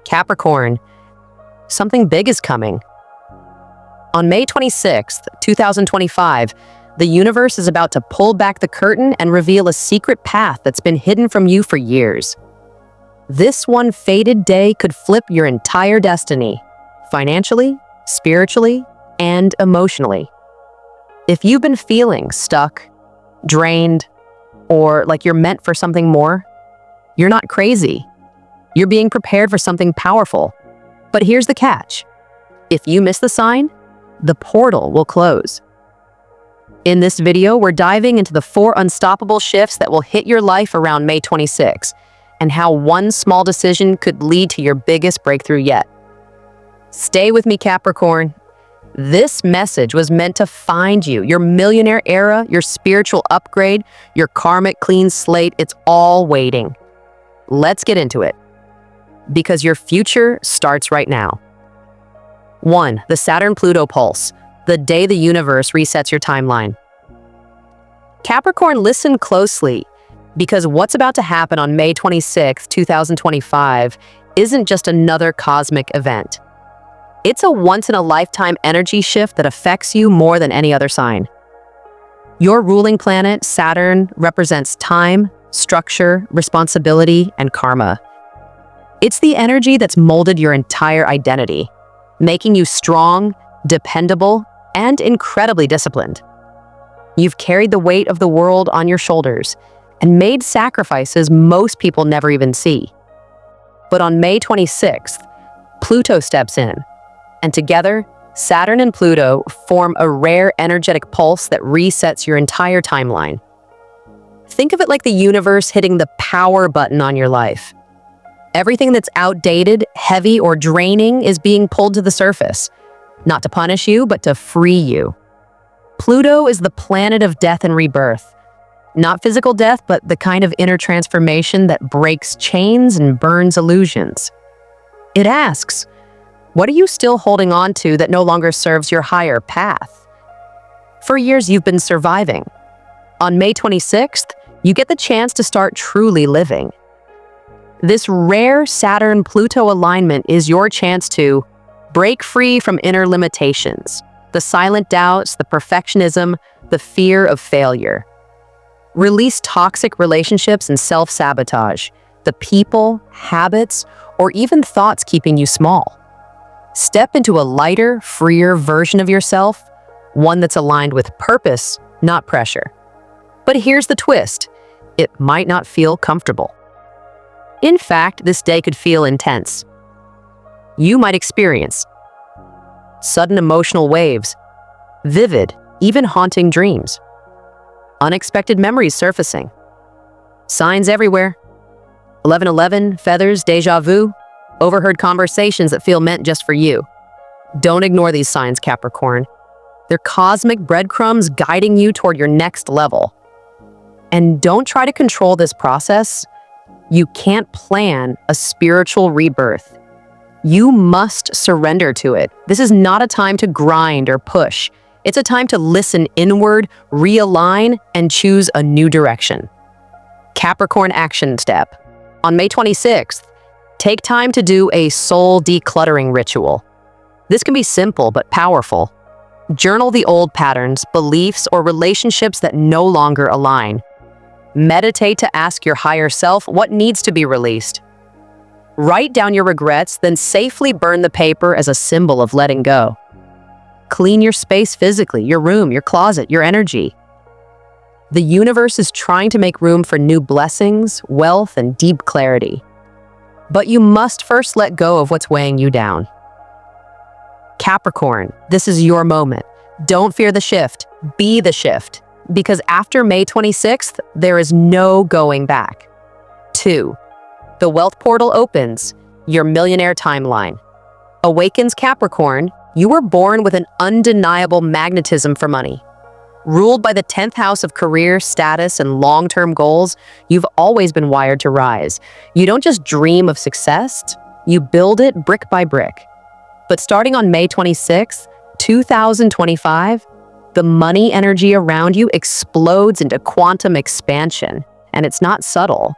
Capricorn, something big is coming. On May 26th, 2025, the universe is about to pull back the curtain and reveal a secret path that's been hidden from you for years. This one fated day could flip your entire destiny, financially, spiritually, and emotionally. If you've been feeling stuck, drained, or like you're meant for something more, you're not crazy. You're being prepared for something powerful. But here's the catch. If you miss the sign, the portal will close. In this video, we're diving into the 4 unstoppable shifts that will hit your life around May 26, and how one small decision could lead to your biggest breakthrough yet. Stay with me, Capricorn. This message was meant to find you, your millionaire era, your spiritual upgrade, your karmic clean slate. It's all waiting. Let's get into it, because your future starts right now. 1. The Saturn-Pluto Pulse, the day the universe resets your timeline. Capricorn, listen closely, because what's about to happen on May 26, 2025 isn't just another cosmic event. It's a once-in-a-lifetime energy shift that affects you more than any other sign. Your ruling planet, Saturn, represents time, structure, responsibility, and karma. It's the energy that's molded your entire identity, making you strong, dependable, and incredibly disciplined. You've carried the weight of the world on your shoulders and made sacrifices most people never even see. But on May 26th, Pluto steps in, and together, Saturn and Pluto form a rare energetic pulse that resets your entire timeline. Think of it like the universe hitting the power button on your life. Everything that's outdated, heavy, or draining is being pulled to the surface, not to punish you, but to free you. Pluto is the planet of death and rebirth. Not physical death, but the kind of inner transformation that breaks chains and burns illusions. It asks, what are you still holding on to that no longer serves your higher path? For years, you've been surviving. On May 26th, you get the chance to start truly living. This rare Saturn-Pluto alignment is your chance to break free from inner limitations, the silent doubts, the perfectionism, the fear of failure. Release toxic relationships and self-sabotage, the people, habits, or even thoughts keeping you small. Step into a lighter, freer version of yourself, one that's aligned with purpose, not pressure. But here's the twist. It might not feel comfortable. In fact, this day could feel intense. You might experience sudden emotional waves, vivid, even haunting dreams, unexpected memories surfacing, signs everywhere, 1111, feathers, déjà vu, overheard conversations that feel meant just for you. Don't ignore these signs, Capricorn. They're cosmic breadcrumbs guiding you toward your next level. And don't try to control this process. You can't plan a spiritual rebirth. You must surrender to it. This is not a time to grind or push. It's a time to listen inward, realign, and choose a new direction. Capricorn action step. On May 26th, take time to do a soul decluttering ritual. This can be simple but powerful. Journal the old patterns, beliefs, or relationships that no longer align. Meditate to ask your higher self what needs to be released. Write down your regrets, then safely burn the paper as a symbol of letting go. Clean your space physically, your room, your closet, your energy. The universe is trying to make room for new blessings, wealth, and deep clarity. But you must first let go of what's weighing you down. Capricorn, this is your moment. Don't fear the shift, be the shift. Because after May 26th, there is no going back. 2. The wealth portal opens, your millionaire timeline. Awakens Capricorn, you were born with an undeniable magnetism for money. Ruled by the 10th house of career, status, and long-term goals, you've always been wired to rise. You don't just dream of success, you build it brick by brick. But starting on May 26th, 2025, the money energy around you explodes into quantum expansion, and it's not subtle.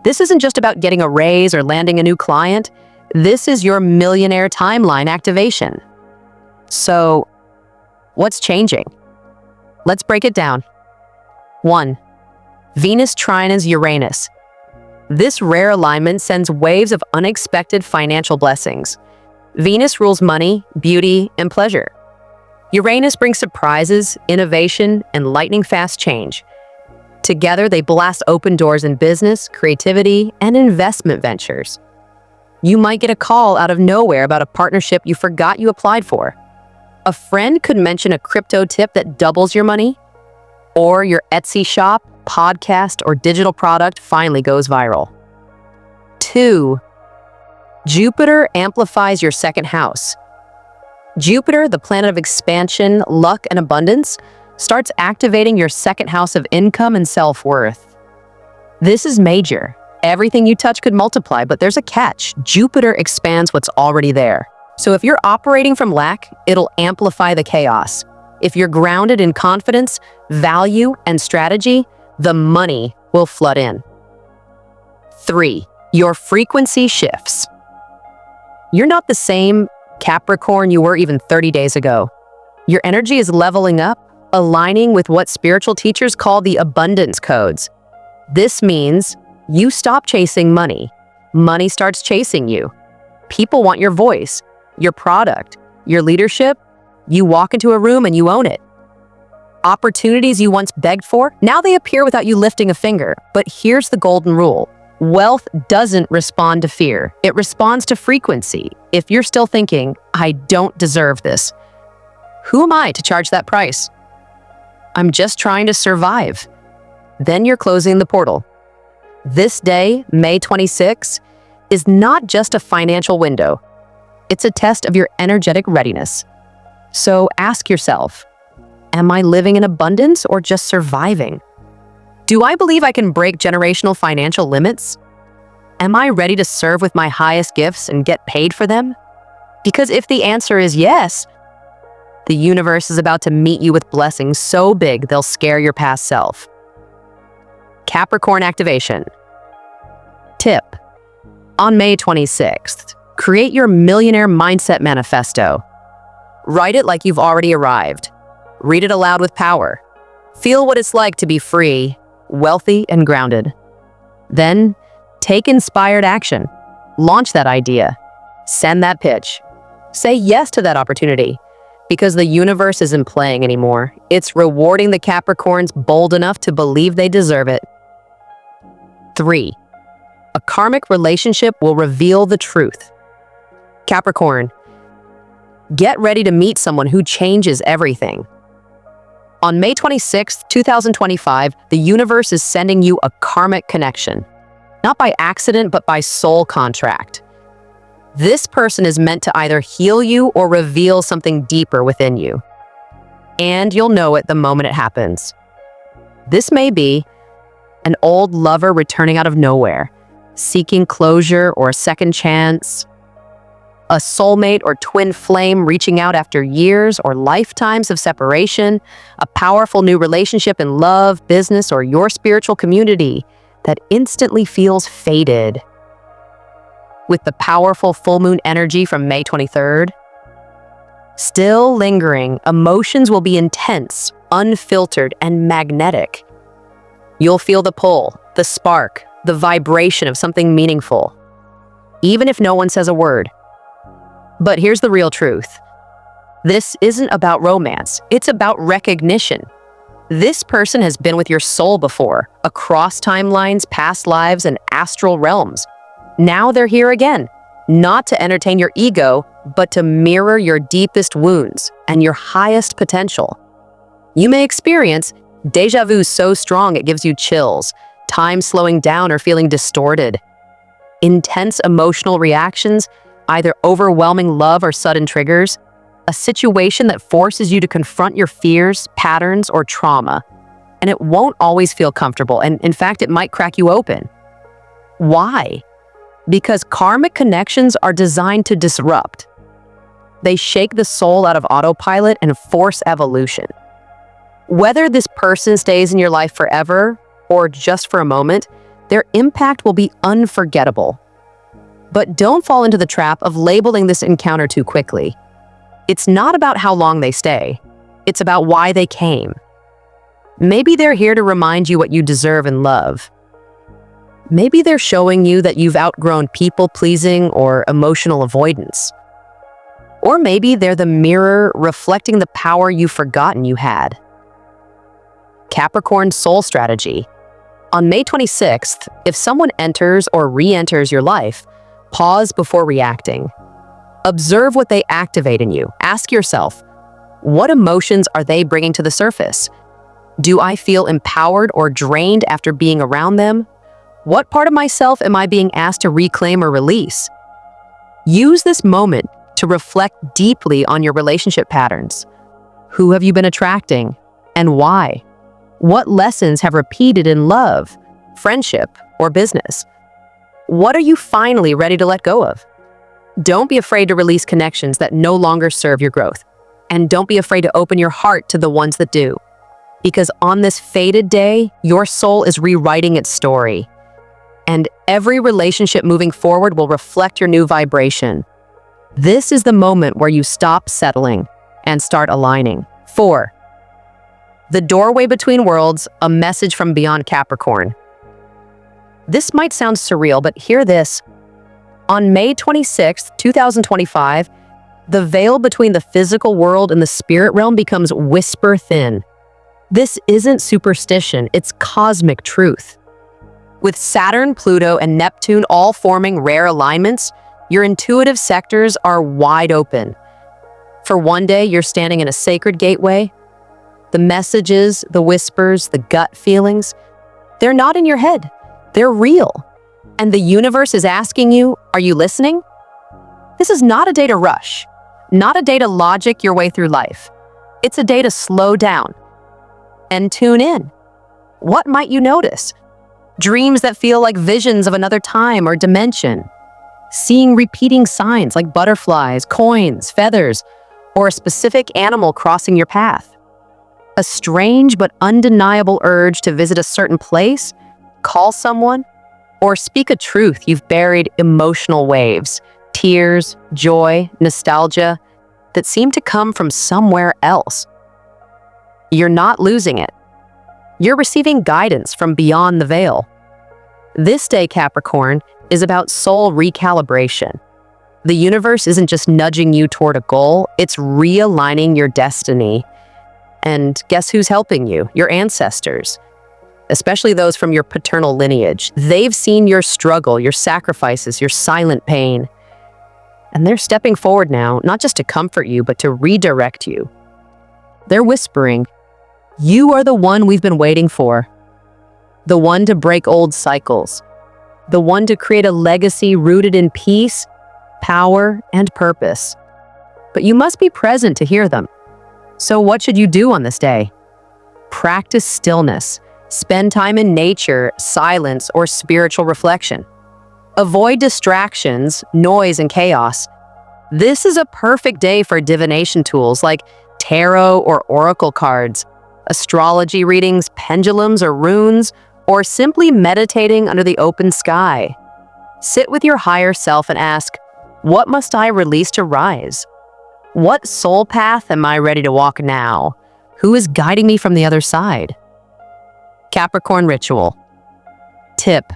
This isn't just about getting a raise or landing a new client. This is your millionaire timeline activation. So, what's changing? Let's break it down. 1. Venus trines Uranus. This rare alignment sends waves of unexpected financial blessings. Venus rules money, beauty, and pleasure. Uranus brings surprises, innovation, and lightning-fast change. Together, they blast open doors in business, creativity, and investment ventures. You might get a call out of nowhere about a partnership you forgot you applied for. A friend could mention a crypto tip that doubles your money, or your Etsy shop, podcast, or digital product finally goes viral. 2. Jupiter amplifies your second house. Jupiter, the planet of expansion, luck, and abundance, starts activating your second house of income and self-worth. This is major. Everything you touch could multiply, but there's a catch. Jupiter expands what's already there. So if you're operating from lack, it'll amplify the chaos. If you're grounded in confidence, value, and strategy, the money will flood in. 3. Your frequency shifts. You're not the same Capricorn you were even 30 days ago. Your energy is leveling up, aligning with what spiritual teachers call the abundance codes. This means you stop chasing money. Money starts chasing you. People want your voice, your product, your leadership. You walk into a room and you own it. Opportunities you once begged for, now they appear without you lifting a finger. But here's the golden rule. Wealth doesn't respond to fear. It responds to frequency. If you're still thinking, I don't deserve this, who am I to charge that price? I'm just trying to survive. Then you're closing the portal. This day, May 26, is not just a financial window. It's a test of your energetic readiness. So ask yourself, am I living in abundance or just surviving? Do I believe I can break generational financial limits? Am I ready to serve with my highest gifts and get paid for them? Because if the answer is yes, the universe is about to meet you with blessings so big they'll scare your past self. Capricorn activation. Tip. On May 26th, create your Millionaire Mindset Manifesto. Write it like you've already arrived. Read it aloud with power. Feel what it's like to be free, wealthy, and grounded. Then, take inspired action. Launch that idea. Send that pitch. Say yes to that opportunity. Because the universe isn't playing anymore. It's rewarding the Capricorns bold enough to believe they deserve it. 3. A karmic relationship will reveal the truth. Capricorn, get ready to meet someone who changes everything. On May 26, 2025, the universe is sending you a karmic connection. Not by accident, but by soul contract. This person is meant to either heal you or reveal something deeper within you. And you'll know it the moment it happens. This may be an old lover returning out of nowhere, seeking closure or a second chance, a soulmate or twin flame reaching out after years or lifetimes of separation, a powerful new relationship in love, business, or your spiritual community that instantly feels fated. With the powerful full moon energy from May 23rd, still lingering, emotions will be intense, unfiltered, and magnetic. You'll feel the pull, the spark, the vibration of something meaningful, even if no one says a word. But here's the real truth. This isn't about romance. It's about recognition. This person has been with your soul before, across timelines, past lives, and astral realms. Now they're here again, not to entertain your ego, but to mirror your deepest wounds and your highest potential. You may experience déjà vu so strong it gives you chills, time slowing down or feeling distorted, intense emotional reactions, either overwhelming love or sudden triggers, a situation that forces you to confront your fears, patterns, or trauma. And it won't always feel comfortable, and in fact, it might crack you open. Why? Because karmic connections are designed to disrupt. They shake the soul out of autopilot and force evolution. Whether this person stays in your life forever or just for a moment, their impact will be unforgettable. But don't fall into the trap of labeling this encounter too quickly. It's not about how long they stay. It's about why they came. Maybe they're here to remind you what you deserve and love. Maybe they're showing you that you've outgrown people-pleasing or emotional avoidance. Or maybe they're the mirror reflecting the power you've forgotten you had. Capricorn Soul Strategy. On May 26th, if someone enters or re-enters your life, pause before reacting. Observe what they activate in you. Ask yourself, what emotions are they bringing to the surface? Do I feel empowered or drained after being around them? What part of myself am I being asked to reclaim or release? Use this moment to reflect deeply on your relationship patterns. Who have you been attracting, and why? What lessons have repeated in love, friendship, or business? What are you finally ready to let go of? Don't be afraid to release connections that no longer serve your growth. And don't be afraid to open your heart to the ones that do. Because on this fated day, your soul is rewriting its story. And every relationship moving forward will reflect your new vibration. This is the moment where you stop settling and start aligning. 4. The doorway between worlds, a message from beyond Capricorn. This might sound surreal, but hear this. On May 26, 2025, the veil between the physical world and the spirit realm becomes whisper thin. This isn't superstition, it's cosmic truth. With Saturn, Pluto, and Neptune all forming rare alignments, your intuitive sectors are wide open. For one day, you're standing in a sacred gateway. The messages, the whispers, the gut feelings, they're not in your head. They're real. And the universe is asking you, are you listening? This is not a day to rush, not a day to logic your way through life. It's a day to slow down and tune in. What might you notice? Dreams that feel like visions of another time or dimension. Seeing repeating signs like butterflies, coins, feathers, or a specific animal crossing your path. A strange but undeniable urge to visit a certain place, call someone, or speak a truth you've buried. Emotional waves, tears, joy, nostalgia that seem to come from somewhere else. You're not losing it. You're receiving guidance from beyond the veil. This day, Capricorn, is about soul recalibration. The universe isn't just nudging you toward a goal, it's realigning your destiny. And guess who's helping you? Your ancestors. Especially those from your paternal lineage. They've seen your struggle, your sacrifices, your silent pain. And they're stepping forward now, not just to comfort you, but to redirect you. They're whispering, you are the one we've been waiting for. The one to break old cycles. The one to create a legacy rooted in peace, power, and purpose. But you must be present to hear them. So what should you do on this day? Practice stillness. Spend time in nature, silence, or spiritual reflection. Avoid distractions, noise, and chaos. This is a perfect day for divination tools like tarot or oracle cards, astrology readings, pendulums or runes, or simply meditating under the open sky. Sit with your higher self and ask, what must I release to rise? What soul path am I ready to walk now? Who is guiding me from the other side? Capricorn Ritual. Tip.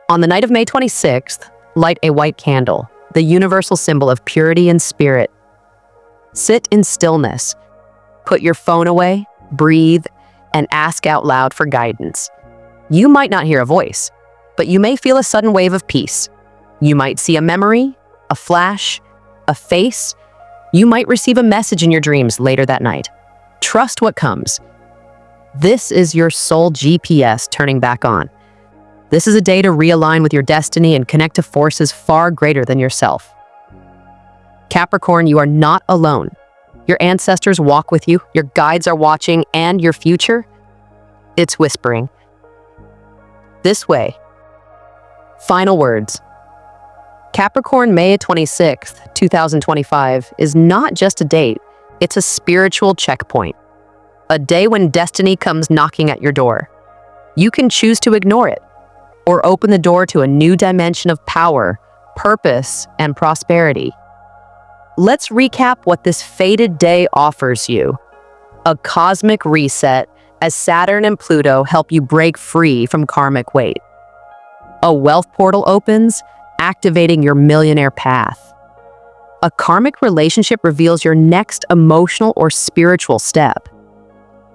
On the night of May 26th, light a white candle, the universal symbol of purity and spirit. Sit in stillness. Put your phone away, breathe, and ask out loud for guidance. You might not hear a voice, but you may feel a sudden wave of peace. You might see a memory, a flash, a face. You might receive a message in your dreams later that night. Trust what comes. This is your soul GPS turning back on. This is a day to realign with your destiny and connect to forces far greater than yourself. Capricorn, you are not alone. Your ancestors walk with you, your guides are watching, and your future, it's whispering. This way. Final words. Capricorn, May 26th, 2025 is not just a date, it's a spiritual checkpoint. A day when destiny comes knocking at your door. You can choose to ignore it, or open the door to a new dimension of power, purpose, and prosperity. Let's recap what this fated day offers you. A cosmic reset as Saturn and Pluto help you break free from karmic weight. A wealth portal opens, activating your millionaire path. A karmic relationship reveals your next emotional or spiritual step.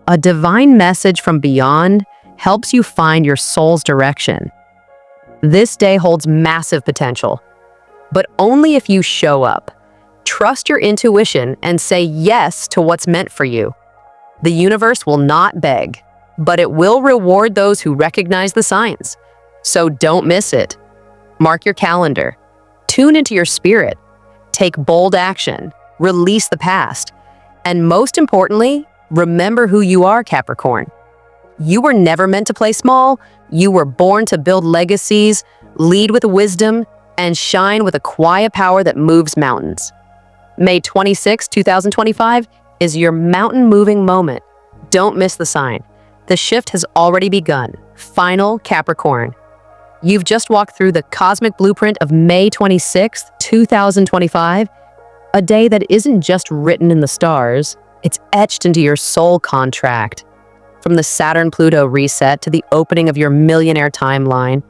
A divine message from beyond helps you find your soul's direction. This day holds massive potential, but only if you show up. Trust your intuition and say yes to what's meant for you. The universe will not beg, but it will reward those who recognize the signs. So don't miss it. Mark your calendar. Tune into your spirit. Take bold action. Release the past. And most importantly, remember who you are, Capricorn. You were never meant to play small. You were born to build legacies, lead with wisdom, and shine with a quiet power that moves mountains. May 26, 2025 is your mountain-moving moment. Don't miss the sign. The shift has already begun. Final Capricorn. You've just walked through the cosmic blueprint of May 26, 2025, a day that isn't just written in the stars, it's etched into your soul contract. From the Saturn-Pluto reset to the opening of your millionaire timeline,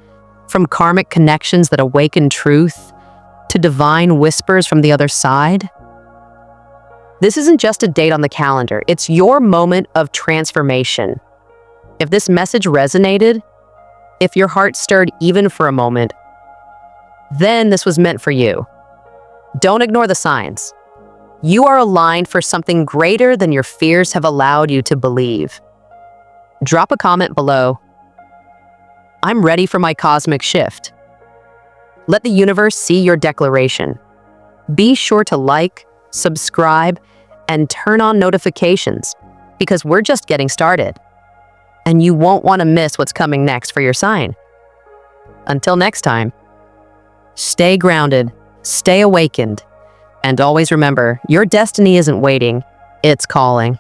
from karmic connections that awaken truth to divine whispers from the other side. This isn't just a date on the calendar, it's your moment of transformation. If this message resonated, if your heart stirred even for a moment, then this was meant for you. Don't ignore the signs. You are aligned for something greater than your fears have allowed you to believe. Drop a comment below. I'm ready for my cosmic shift. Let the universe see your declaration. Be sure to like, subscribe, and turn on notifications because we're just getting started. And you won't want to miss what's coming next for your sign. Until next time, stay grounded, stay awakened, and always remember, your destiny isn't waiting, it's calling.